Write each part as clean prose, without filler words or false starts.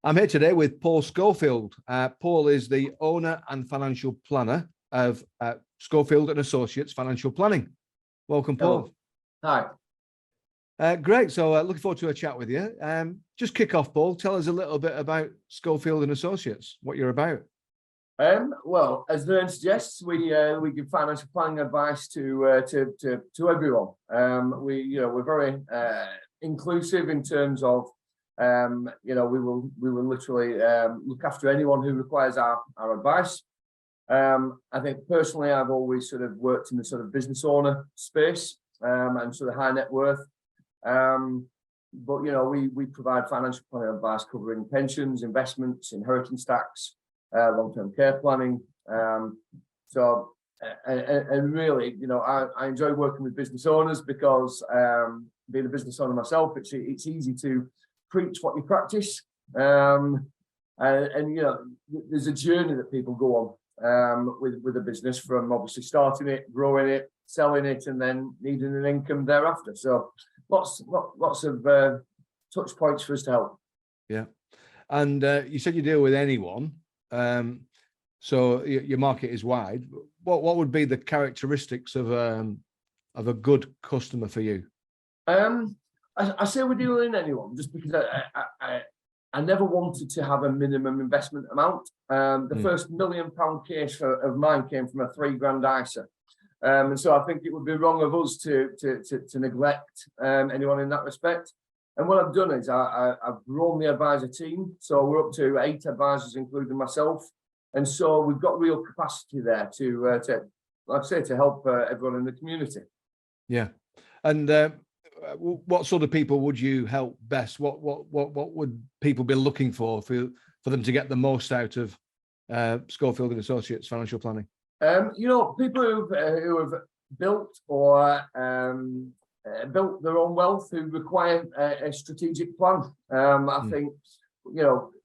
I'm here today with Paul Schofield. Paul is the owner and financial planner of Schofield Associates Financial Planning. Welcome, Paul. Hi. Great. So looking forward to a chat with you. Just kick off, Paul. Tell us a little bit about Schofield Associates, what you're about. Well, as the name suggests, we give financial planning advice to everyone. We're very inclusive in terms of we will literally look after anyone who requires our advice. I think personally, I've always sort of worked in the sort of business owner space and sort of high net worth. But we provide financial planning advice covering pensions, investments, inheritance tax, long-term care planning. So really, I enjoy working with business owners because being a business owner myself, it's easy to preach what you practice. And there's a journey that people go on with a business, from obviously starting it, growing it, selling it, and then needing an income thereafter. So lots of touch points for us to help. Yeah. And you said you deal with anyone. So your market is wide. What would be the characteristics of a good customer for you? I say we're dealing with anyone just because I never wanted to have a minimum investment amount. The first £1 million case of mine came from a £3,000 ISA. And so I think it would be wrong of us to neglect anyone in that respect. And what I've done is I've grown the advisor team. So we're up to 8 advisors, including myself. And so we've got real capacity there to like I say, to help everyone in the community. Yeah. And what sort of people would you help best? What would people be looking for them to get the most out of Schofield Associates Financial Planning? People who have built or built their own wealth, who require a strategic plan. I think,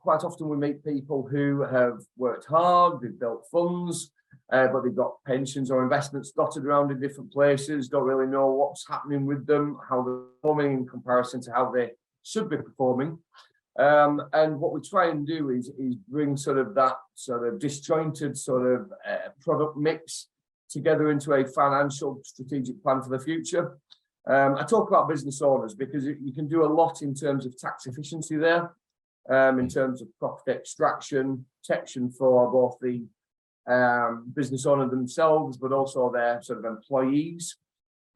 quite often we meet people who have worked hard, they've built funds, but they've got pensions or investments dotted around in different places, don't really know what's happening with them, how they're performing in comparison to how they should be performing. And what we try and do is bring sort of that sort of disjointed sort of product mix together into a financial strategic plan for the future. I talk about business owners because you can do a lot in terms of tax efficiency there, in terms of profit extraction, protection for both the business owner themselves, but also their sort of employees.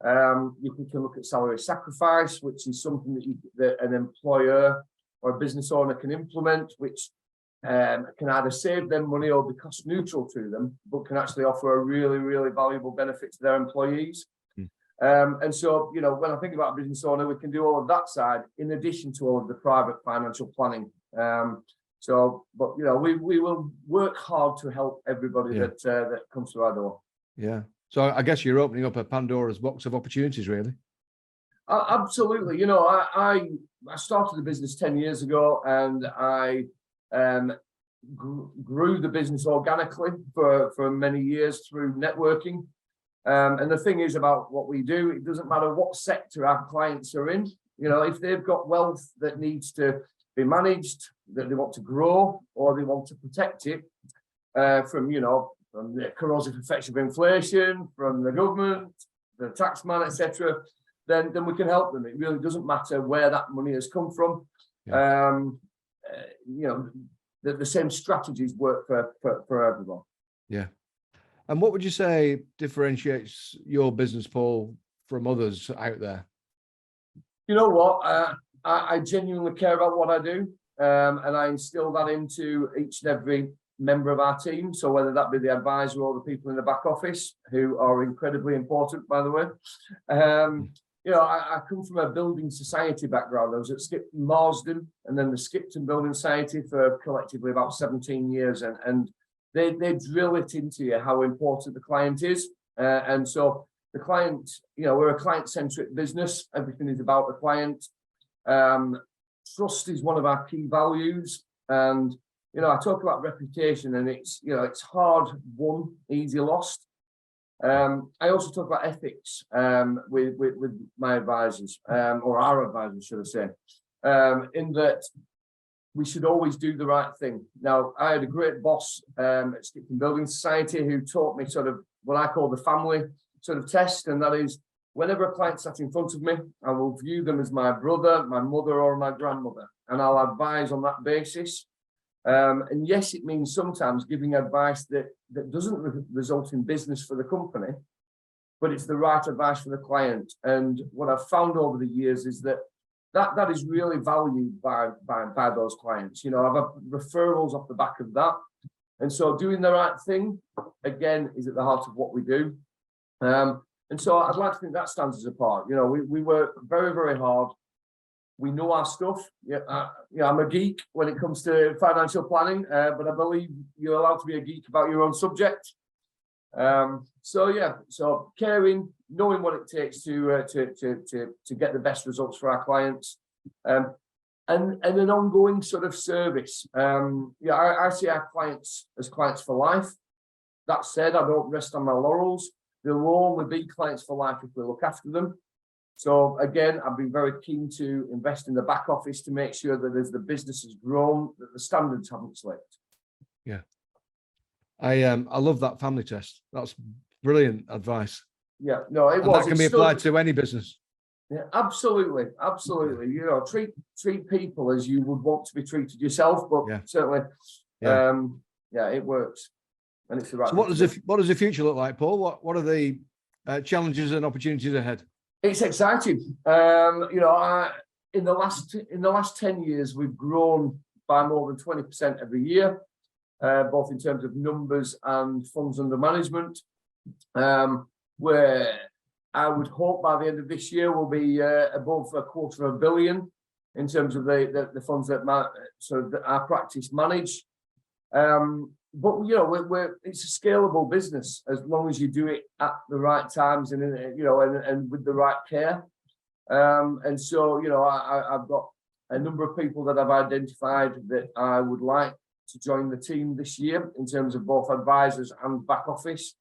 You can look at salary sacrifice, which is something that an employer or a business owner can implement, which can either save them money or be cost neutral to them, but can actually offer a really, really valuable benefit to their employees. And so, when I think about a business owner, we can do all of that side in addition to all of the private financial planning. But we will work hard to help everybody that comes to our door. Yeah. So I guess you're opening up a Pandora's box of opportunities, really. Absolutely. I started the business 10 years ago, and I grew the business organically for many years through networking. And the thing is about what we do, it doesn't matter what sector our clients are in. If they've got wealth that needs to be managed, that they want to grow, or they want to protect it from the corrosive effects of inflation, from the government, the taxman, etc., then we can help them. It really doesn't matter where that money has come from. Yeah. The same strategies work for everyone. Yeah. And what would you say differentiates your business, Paul, from others out there? You know what? I genuinely care about what I do, and I instill that into each and every member of our team. So whether that be the advisor or the people in the back office, who are incredibly important, by the way. I come from a building society background. I was at Skipton Marsden and then the Skipton Building Society for collectively about 17 years. And they drill it into you how important the client is. And so the client, we're a client-centric business. Everything is about the client. Trust is one of our key values. And, I talk about reputation, and it's hard won, easy lost. I also talk about ethics with my advisors, or our advisors, should I say, in that we should always do the right thing. Now, I had a great boss at Skipton Building Society who taught me sort of what I call the family sort of test, and that is whenever a client sat in front of me, I will view them as my brother, my mother, or my grandmother, and I'll advise on that basis. And yes, it means sometimes giving advice that doesn't result in business for the company, but it's the right advice for the client. And what I've found over the years is that is really valued by those clients. You know, I've had referrals off the back of that. And so doing the right thing, again, is at the heart of what we do. And so I'd like to think that stands us apart. You know, we work very, very hard. We know our stuff. Yeah, I'm a geek when it comes to financial planning, but I believe you're allowed to be a geek about your own subject. So caring, knowing what it takes to get the best results for our clients, and an ongoing sort of service. I see our clients as clients for life. That said, I don't rest on my laurels. They'll only be clients for life if we look after them. So again, I've been very keen to invest in the back office to make sure that as the business has grown, that the standards haven't slipped. Yeah. I love that family test. That's brilliant advice. Yeah, no, it and was. That can be applied to any business. Yeah, absolutely, absolutely. You know, treat people as you would want to be treated yourself, but certainly, it works, and it's the right. So what does the future look like, Paul? What are the challenges and opportunities ahead? It's exciting. You know, in the last 10 years, we've grown by more than 20% every year. Both in terms of numbers and funds under management, where I would hope by the end of this year we'll be above $250 million in terms of the funds that our practice manage. But you know, it's a scalable business as long as you do it at the right times and and with the right care. And so you know, I've got a number of people that I've identified that I would like to join the team this year in terms of both advisors and back office,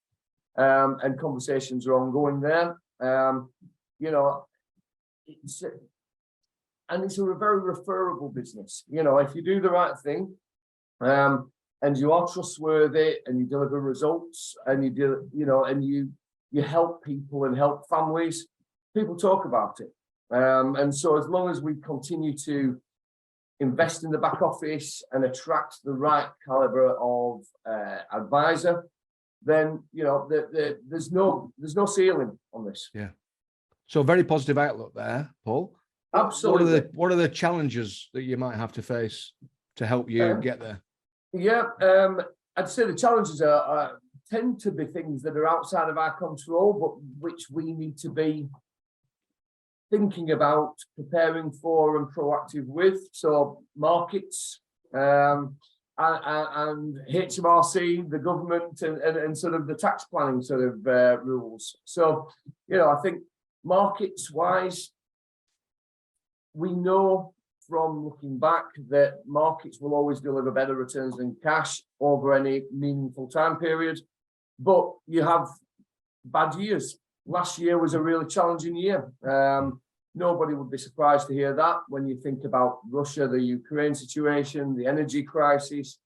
and conversations are ongoing there. You know, it's a very referable business. You know, if you do the right thing, and you are trustworthy and you deliver results and you help people and help families, people talk about it. And so as long as we continue to invest in the back office and attract the right caliber of advisor, then you know there's no ceiling on this. Yeah. So very positive outlook there, Paul. Absolutely. What are the challenges that you might have to face to help you get there? Yeah, I'd say the challenges tend to be things that are outside of our control, but which we need to be thinking about, preparing for, and proactive with. So markets and HMRC, the government, and sort of the tax planning sort of rules. So you know, I think markets wise, we know from looking back that markets will always deliver better returns than cash over any meaningful time period, but you have bad years. Last year was a really challenging year. Nobody would be surprised to hear that when you think about Russia, the Ukraine situation, the energy crisis,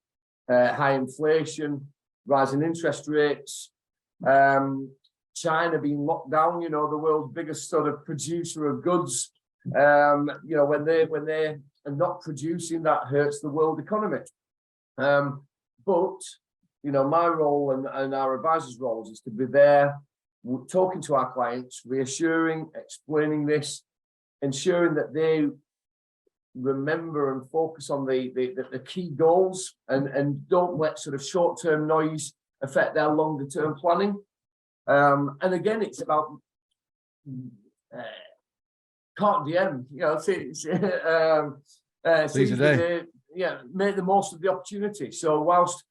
high inflation, rising interest rates, China being locked down, you know, the world's biggest sort of producer of goods. You know, when they are not producing, that hurts the world economy. But you know, my role and our advisors' roles is to be there, talking to our clients, reassuring, explaining this, ensuring that they remember and focus on the key goals and don't let sort of short-term noise affect their longer-term planning. And again, it's about can't DM, you know, make the most of the opportunity. So whilst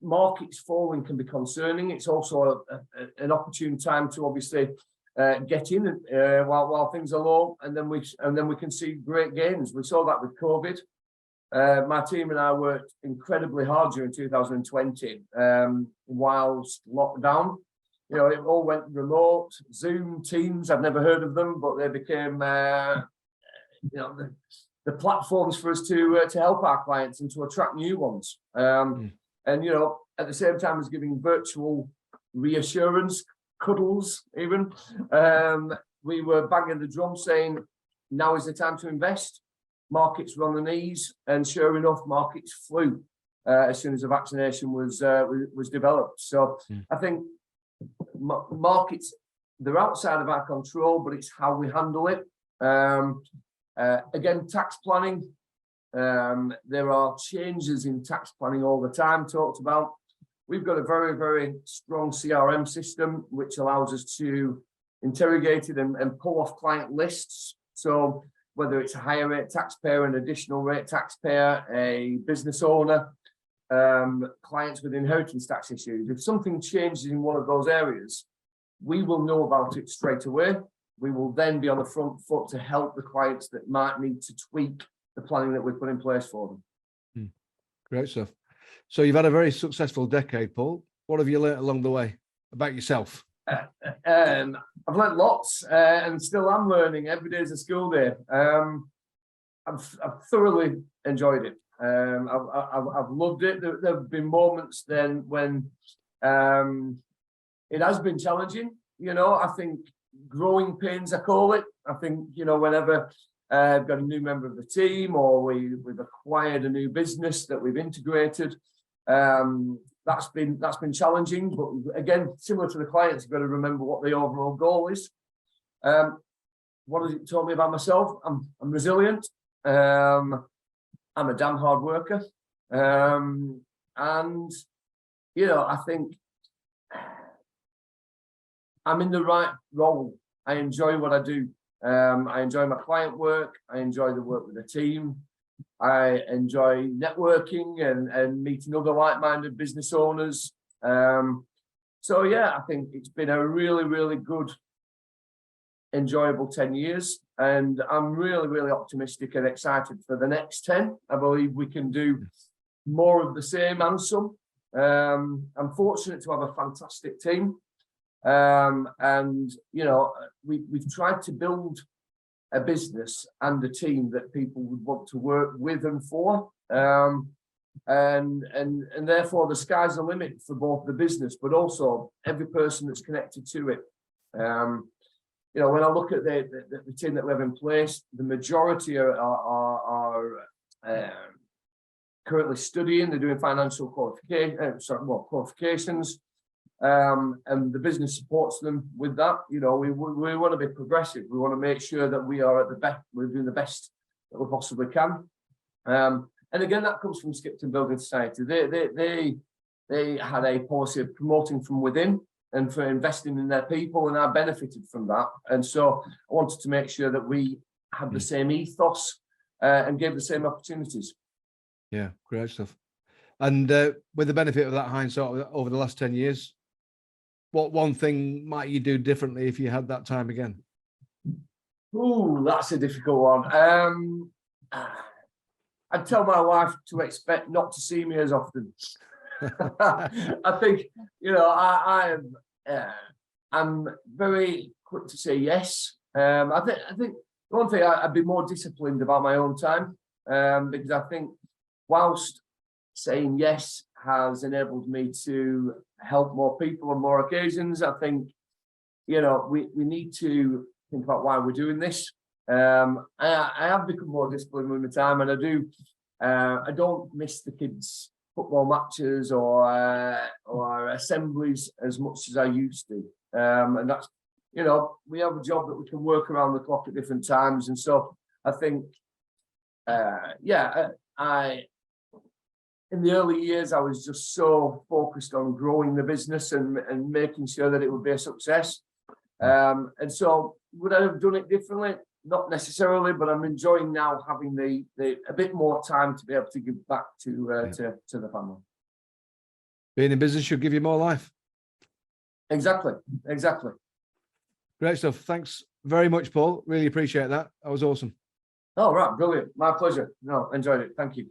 markets falling can be concerning, it's also an opportune time to obviously get in while things are low, and then we can see great gains. We saw that with COVID. My team and I worked incredibly hard during 2020 whilst lockdown. You know, it all went remote, Zoom, Teams. I've never heard of them, but they became, you know, the platforms for us to help our clients and to attract new ones. And, you know, at the same time as giving virtual reassurance, cuddles even, we were banging the drum saying, now is the time to invest. Markets were on the knees, and sure enough, markets flew as soon as the vaccination was developed. So I think markets, they're outside of our control, but it's how we handle it. Again, tax planning. There are changes in tax planning all the time talked about. We've got a very, very strong CRM system, which allows us to interrogate it and pull off client lists. So whether it's a higher rate taxpayer, an additional rate taxpayer, a business owner, clients with inheritance tax issues, if something changes in one of those areas, we will know about it straight away. We will then be on the front foot to help the clients that might need to tweak the planning that we put in place for them. Great stuff. So you've had a very successful decade, Paul. What have you learned along the way about yourself? I've learned lots and still am learning. Every day is a school day. I've thoroughly enjoyed it. I've loved it. There have been moments then when it has been challenging. You know, I think growing pains, I call it. I think, you know, whenever I've got a new member of the team or we've acquired a new business that we've integrated, that's been challenging. But again, similar to the clients, you've got to remember what the overall goal is. What has it taught me about myself? I'm resilient. I'm a damn hard worker. And, you know, I think I'm in the right role. I enjoy what I do. I enjoy my client work. I enjoy the work with the team. I enjoy networking and meeting other like-minded business owners. So yeah, I think it's been a really, really good, enjoyable 10 years. And I'm really, really optimistic and excited for the next 10. I believe we can do more of the same and some. I'm fortunate to have a fantastic team. And, you know, we've tried to build a business and a team that people would want to work with and for. And therefore the sky's the limit for both the business, but also every person that's connected to it. You know, when I look at the team that we have in place, the majority are currently studying. They're doing financial qualifications. And the business supports them with that. You know, we want to be progressive. We want to make sure that we are at the best, we're doing the best that we possibly can. And again, that comes from Skipton Building Society. They had a policy of promoting from within and for investing in their people, and I benefited from that. And so I wanted to make sure that we had the same ethos and gave the same opportunities. Yeah, great stuff. And with the benefit of that hindsight over the last 10 years, what one thing might you do differently if you had that time again? Ooh, that's a difficult one. I'd tell my wife to expect not to see me as often. I think, you know, I'm very quick to say yes. I think one thing I'd be more disciplined about my own time, because I think whilst saying yes has enabled me to help more people on more occasions, I think, you know, we need to think about why we're doing this. I have become more disciplined with my time, and I don't miss the kids' football matches or assemblies as much as I used to. And that's, you know, we have a job that we can work around the clock at different times. And so I think, in the early years, I was just so focused on growing the business and making sure that it would be a success. And so would I have done it differently? Not necessarily, but I'm enjoying now having a bit more time to be able to give back to the family. Being in business should give you more life. Exactly. Great stuff. Thanks very much, Paul. Really appreciate that. That was awesome. Oh, right. Brilliant. My pleasure. No, enjoyed it. Thank you.